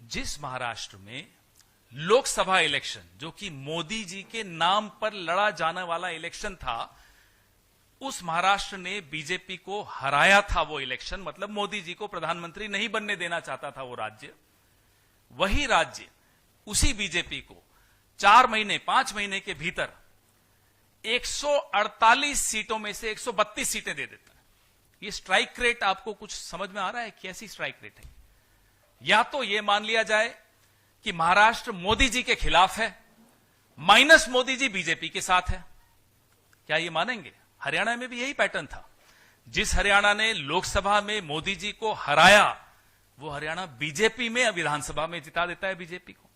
जिस महाराष्ट्र में लोकसभा इलेक्शन, जो कि मोदी जी के नाम पर लड़ा जाने वाला इलेक्शन था, उस महाराष्ट्र ने बीजेपी को हराया था। वो इलेक्शन मतलब मोदी जी को प्रधानमंत्री नहीं बनने देना चाहता था वो राज्य। वही राज्य उसी बीजेपी को 4 महीने 5 महीने के भीतर 148 सीटों में से 132 सीटें दे देता है। ये स्ट्राइक रेट आपको कुछ समझ में आ रहा है? कैसी स्ट्राइक रेट है? या तो यह मान लिया जाए कि महाराष्ट्र मोदी जी के खिलाफ है, माइनस मोदी जी बीजेपी के साथ है। क्या ये मानेंगे? हरियाणा में भी यही पैटर्न था। जिस हरियाणा ने लोकसभा में मोदी जी को हराया, वो हरियाणा बीजेपी में विधानसभा में जिता देता है बीजेपी को।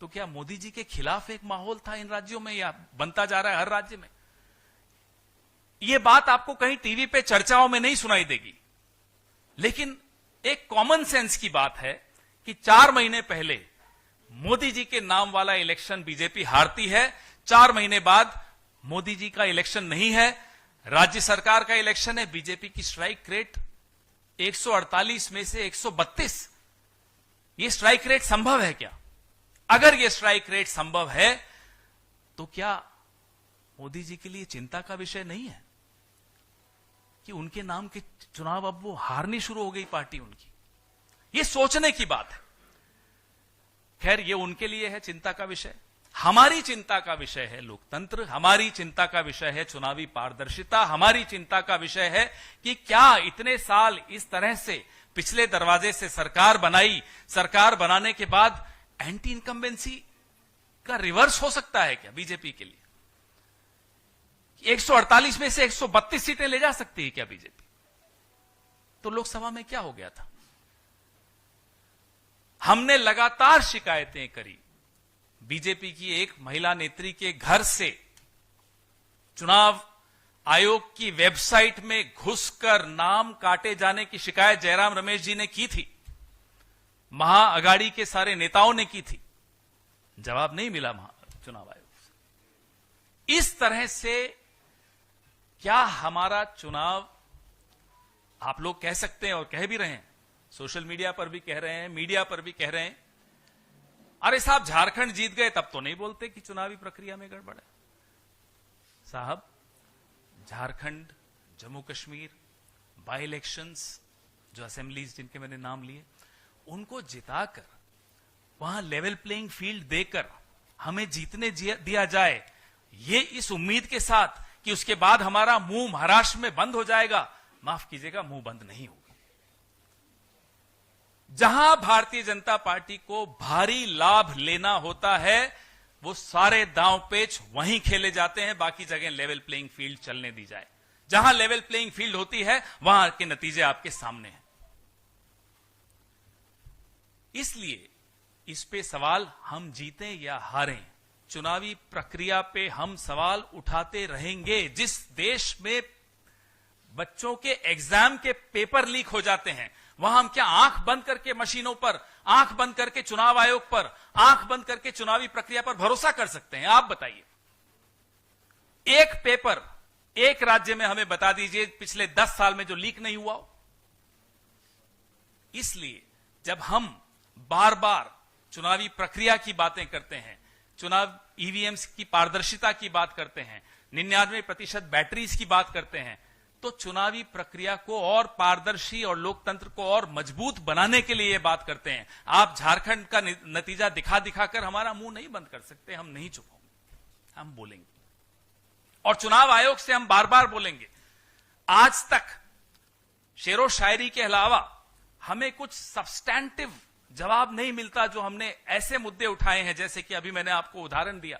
तो क्या मोदी जी के खिलाफ एक माहौल था इन राज्यों में, या बनता जा रहा है हर राज्य में? यह बात आपको कहीं टीवी पे चर्चाओं में नहीं सुनाई देगी, लेकिन एक कॉमन सेंस की बात है कि 4 महीने पहले मोदी जी के नाम वाला इलेक्शन बीजेपी हारती है, 4 महीने बाद मोदी जी का इलेक्शन नहीं है, राज्य सरकार का इलेक्शन है, बीजेपी की स्ट्राइक रेट 148 में से 132। यह स्ट्राइक रेट संभव है क्या? अगर यह स्ट्राइक रेट संभव है तो क्या मोदी जी के लिए चिंता का विषय नहीं है कि उनके नाम के चुनाव अब वो हारनी शुरू हो गई पार्टी उनकी? यह सोचने की बात है। खैर, यह उनके लिए है चिंता का विषय। हमारी चिंता का विषय है लोकतंत्र, हमारी चिंता का विषय है चुनावी पारदर्शिता, हमारी चिंता का विषय है कि क्या इतने साल इस तरह से पिछले दरवाजे से सरकार बनाई, सरकार बनाने के बाद एंटी इनकम्बेंसी का रिवर्स हो सकता है क्या बीजेपी के लिए? 148 में से 132 सीटें ले जा सकती है क्या बीजेपी? तो लोकसभा में क्या हो गया था? हमने लगातार शिकायतें करी। बीजेपी की एक महिला नेत्री के घर से चुनाव आयोग की वेबसाइट में घुसकर नाम काटे जाने की शिकायत जयराम रमेश जी ने की थी, महाअघाड़ी के सारे नेताओं ने की थी। जवाब नहीं मिला चुनाव आयोग से। इस तरह से क्या हमारा चुनाव, आप लोग कह सकते हैं और कह भी रहे हैं, सोशल मीडिया पर भी कह रहे हैं, मीडिया पर भी कह रहे हैं, अरे साहब झारखंड जीत गए तब तो नहीं बोलते कि चुनावी प्रक्रिया में गड़बड़ है। साहब, झारखंड, जम्मू कश्मीर, बाई इलेक्शंस, जो असेंबलीज जिनके मैंने नाम लिए, उनको जिताकर वहां लेवल प्लेइंग फील्ड देकर हमें जीतने दिया जाए, ये इस उम्मीद के साथ कि उसके बाद हमारा मुंह महाराष्ट्र में बंद हो जाएगा, माफ कीजिएगा, मुंह बंद नहीं होगा। जहां भारतीय जनता पार्टी को भारी लाभ लेना होता है, वो सारे दांव पेच वहीं खेले जाते हैं, बाकी जगह लेवल प्लेइंग फील्ड चलने दी जाए। जहां लेवल प्लेइंग फील्ड होती है वहां के नतीजे आपके सामने हैं। इसलिए इस पे सवाल हम जीतें या हारें, चुनावी प्रक्रिया पे हम सवाल उठाते रहेंगे। जिस देश में बच्चों के एग्जाम के पेपर लीक हो जाते हैं, वहां हम क्या आंख बंद करके मशीनों पर, आंख बंद करके चुनाव आयोग पर, आंख बंद करके चुनावी प्रक्रिया पर भरोसा कर सकते हैं? आप बताइए। एक पेपर एक राज्य में हमें बता दीजिए पिछले 10 साल में जो लीक नहीं हुआ हो। इसलिए जब हम बार बार चुनावी प्रक्रिया की बातें करते हैं, चुनाव ईवीएम्स की पारदर्शिता की बात करते हैं, 99% बैटरीज की बात करते हैं, तो चुनावी प्रक्रिया को और पारदर्शी और लोकतंत्र को और मजबूत बनाने के लिए यह बात करते हैं। आप झारखंड का नतीजा दिखा दिखाकर हमारा मुंह नहीं बंद कर सकते। हम नहीं चुप होंगे, हम बोलेंगे, और चुनाव आयोग से हम बार बार बोलेंगे। आज तक शेरो शायरी के अलावा हमें कुछ सब्सटैंटिव जवाब नहीं मिलता, जो हमने ऐसे मुद्दे उठाए हैं, जैसे कि अभी मैंने आपको उदाहरण दिया